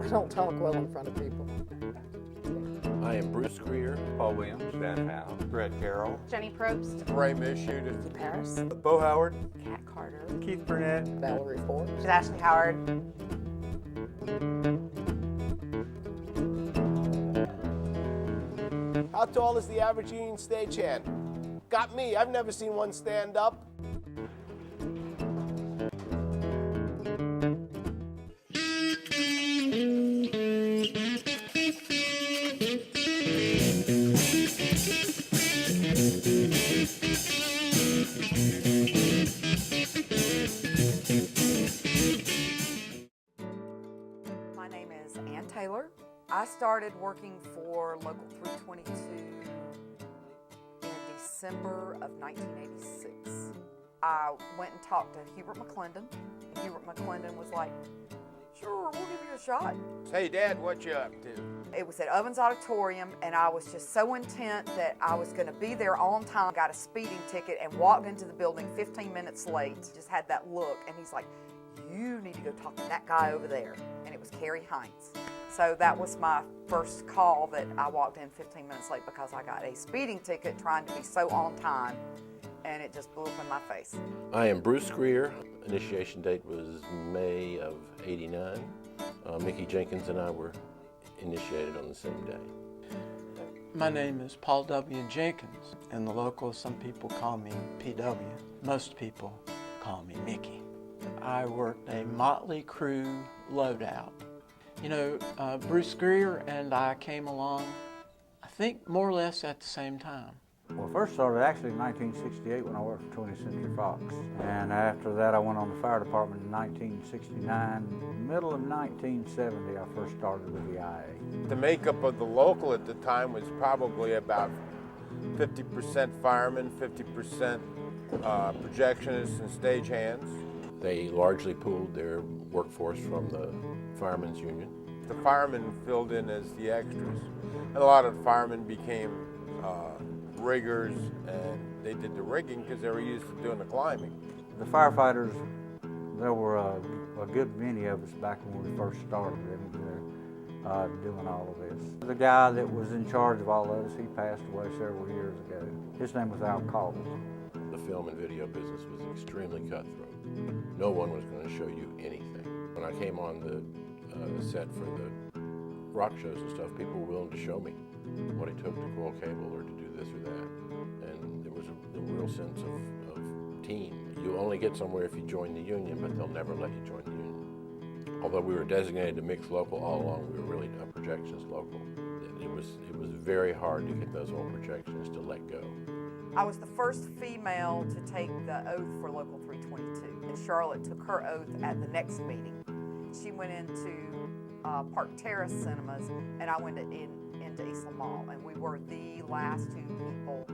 I don't talk well in front of people. I am Bruce Greer. Paul Williams. Ben Howe. Brett Carroll. Jenny Probst. Ray Mishu. Paris. Bo Howard. Kat Carter. Keith Burnett. Valerie Forbes. Ashley Howard. How tall is the average union stagehand? Got me. I've never seen one stand up. My name is Ann Taylor. I started working for Local 322 in December of 1986. I went and talked to Hubert McClendon. Hubert McClendon was like, sure, we'll give you a shot. Hey, Dad, what you up to? It was at Ovens Auditorium, and I was just so intent that I was going to be there on time. Got a speeding ticket and walked into the building 15 minutes late. Just had that look, and he's like, you need to go talk to that guy over there. And it was Kerry Hines. So that was my first call that I walked in 15 minutes late because I got a speeding ticket trying to be so on time, and it just blew up in my face. I am Bruce Greer. Initiation date was May of '89. Mickey Jenkins and I were initiated on the same day. My name is Paul W. Jenkins. In the local, some people call me PW. Most people call me Mickey. I worked a motley crew loadout. You know, Bruce Greer and I came along, I think, more or less at the same time. Well, first started actually in 1968 when I worked for 20th Century Fox. And after that, I went on the fire department in 1969. Middle of 1970, I first started with the IA. The makeup of the local at the time was probably about 50% firemen, 50% projectionists and stagehands. They largely pooled their workforce from the Firemen's Union. The firemen filled in as the extras. And a lot of firemen became riggers, and they did the rigging because they were used for doing the climbing. The firefighters, there were a good many of us back when we first started doing all of this. The guy that was in charge of all of us, he passed away several years ago. His name was Al Caldwell. The film and video business was extremely cutthroat. No one was going to show you anything. When I came on the set for the rock shows and stuff, people were willing to show me what it took to coil cable or to do this or that. And there was a real sense of team. You only get somewhere if you join the union, but they'll never let you join the union. Although we were designated to mix local all along, we were really a projections local. It was very hard to get those old projections to let go. I was the first female to take the oath for Local 322, and Charlotte took her oath at the next meeting. She went into Park Terrace Cinemas, and I went into Eastland Mall, and we were the last two people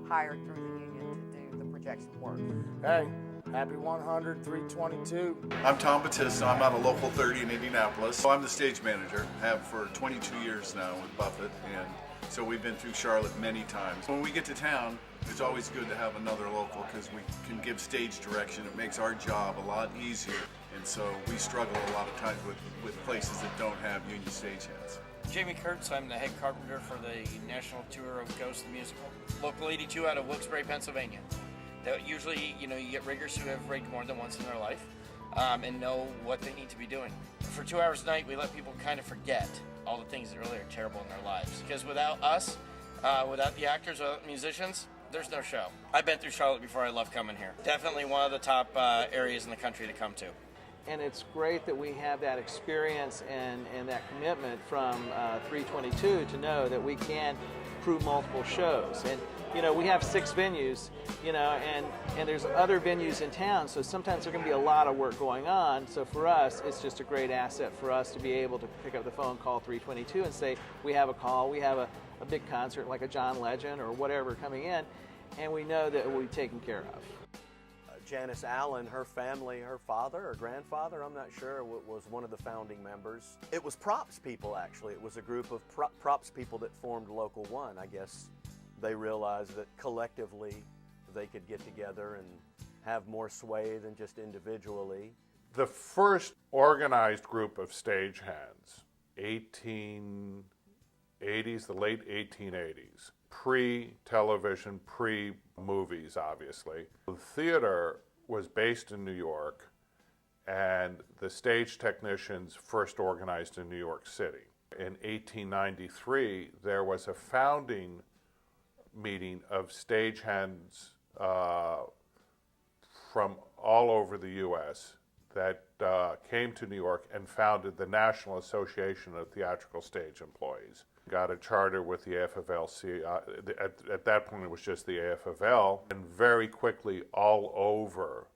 hired through the union to do the projection work. Hey, happy 100, 322. I'm Tom Batista. I'm out of Local 30 in Indianapolis. So I'm the stage manager. Have for 22 years now with Buffett, and so we've been through Charlotte many times. When we get to town, it's always good to have another local because we can give stage direction. It makes our job a lot easier. And so we struggle a lot of times with places that don't have union stagehands. Jamie Kurtz, I'm the head carpenter for the national tour of Ghost the Musical. Local 82 out of Wilkes-Barre, Pennsylvania. That usually, you get riggers who have rigged more than once in their life and know what they need to be doing. For 2 hours a night, we let people kind of forget all the things that really are terrible in their lives. Because without us, without the actors, without the musicians, there's no show. I've been through Charlotte before. I love coming here. Definitely one of the top areas in the country to come to. And it's great that we have that experience and that commitment from 322 to know that we can crew multiple shows. And we have 6 venues, and there's other venues in town, so sometimes there can be a lot of work going on. So for us, it's just a great asset for us to be able to pick up the phone, call 322 and say, we have a call, we have a big concert like a John Legend or whatever coming in, and we know that it will be taken care of. Janice Allen, her family, her father or grandfather, I'm not sure, was one of the founding members. It was props people, actually. It was a group of props people that formed Local 1. I guess they realized that collectively they could get together and have more sway than just individually. The first organized group of stagehands 1880s, the late 1880s, pre-television, pre-movies, obviously. The theater was based in New York, and the stage technicians first organized in New York City. In 1893, there was a founding meeting of stagehands from all over the U.S. that came to New York and founded the National Association of Theatrical Stage Employees. Got a charter with the AFL-C. At that point, it was just the AFL. And very quickly, all over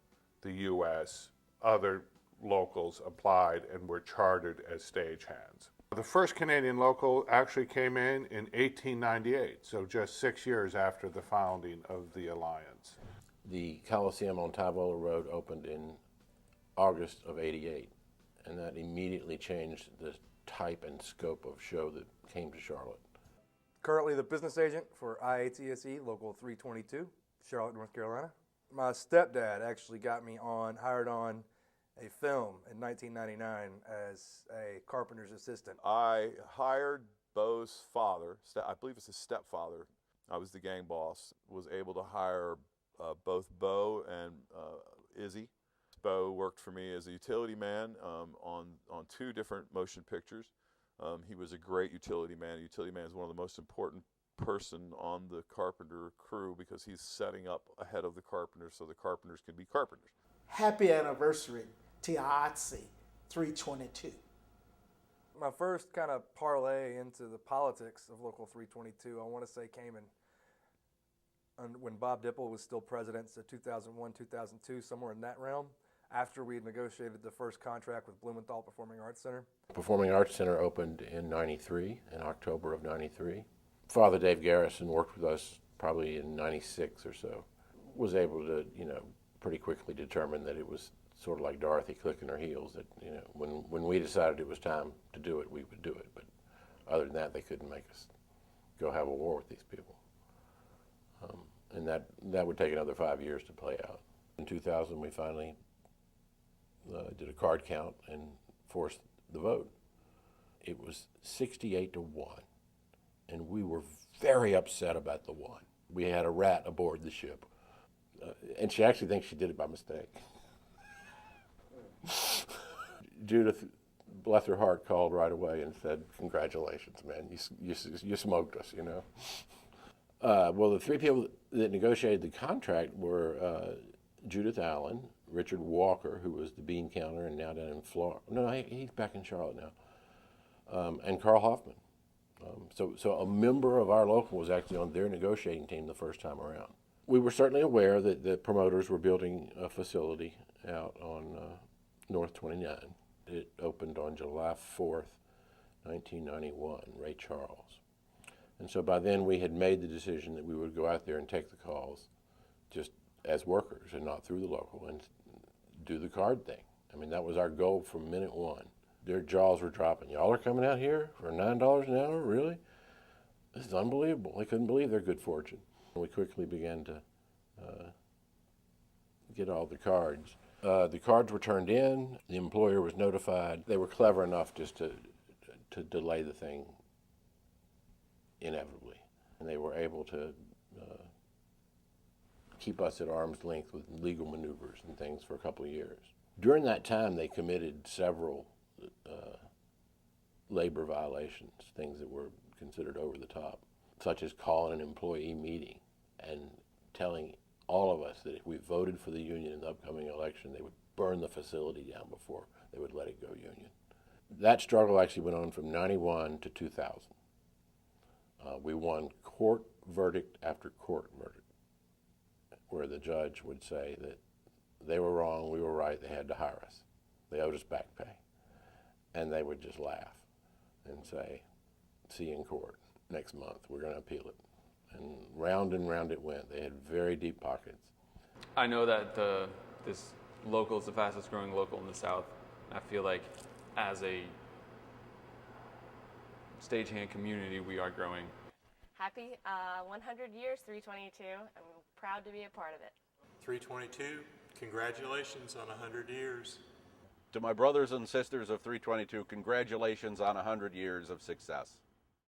the U.S., other locals applied and were chartered as stagehands. The first Canadian local actually came in 1898, so just 6 years after the founding of the Alliance. The Coliseum on Tyvola Road opened in August of '88, and that immediately changed the type and scope of show that came to Charlotte. Currently the business agent for IATSE Local 322, Charlotte, North Carolina. My stepdad actually got me hired on a film in 1999 as a carpenter's assistant. I hired Bo's father, I believe it's his stepfather. I was the gang boss, was able to hire both Bo and Izzy. Bo worked for me as a utility man on 2 different motion pictures. He was a great utility man. A utility man is one of the most important person on the carpenter crew because he's setting up ahead of the carpenters so the carpenters can be carpenters. Happy anniversary to IATSE 322. My first kind of parlay into the politics of Local 322, I want to say came in when Bob Dipple was still president, so 2001, 2002, somewhere in that realm, after we had negotiated the first contract with Blumenthal Performing Arts Center. Performing Arts Center opened in '93, in October of '93. Father Dave Garrison worked with us probably in '96 or so. Was able to, pretty quickly determine that it was sort of like Dorothy clicking her heels, that, when we decided it was time to do it, we would do it. But other than that, they couldn't make us go have a war with these people. And that would take another 5 years to play out. In 2000, we finally did a card count and forced the vote. It was 68-1, and we were very upset about the 1. We had a rat aboard the ship, and she actually thinks she did it by mistake. Judith, bless her heart, called right away and said, "Congratulations, man, you smoked us, Well, the 3 people that negotiated the contract were Judith Allen, Richard Walker, who was the bean counter and now down in Florida. No, he's back in Charlotte now, and Carl Hoffman. So a member of our local was actually on their negotiating team the first time around. We were certainly aware that the promoters were building a facility out on North 29. It opened on July 4th, 1991, Ray Charles. And so by then we had made the decision that we would go out there and take the calls just as workers and not through the local and do the card thing. I mean, that was our goal from minute one. Their jaws were dropping. Y'all are coming out here for $9 an hour? Really? This is unbelievable. They couldn't believe their good fortune. We quickly began to get all the cards. The cards were turned in. The employer was notified. They were clever enough just to delay the thing inevitably. And they were able to keep us at arm's length with legal maneuvers and things for a couple of years. During that time, they committed several labor violations, things that were considered over the top, such as calling an employee meeting and telling all of us that if we voted for the union in the upcoming election, they would burn the facility down before they would let it go union. That struggle actually went on from '91 to 2000. We won court verdict after court verdict, where the judge would say that they were wrong, we were right, they had to hire us. They owed us back pay. And they would just laugh and say, "See you in court next month, we're going to appeal it." And round it went. They had very deep pockets. I know that this local is the fastest growing local in the South. I feel like as a stagehand community, we are growing. Happy 100 years, 322. I'm proud to be a part of it. 322, congratulations on 100 years. To my brothers and sisters of 322, congratulations on 100 years of success.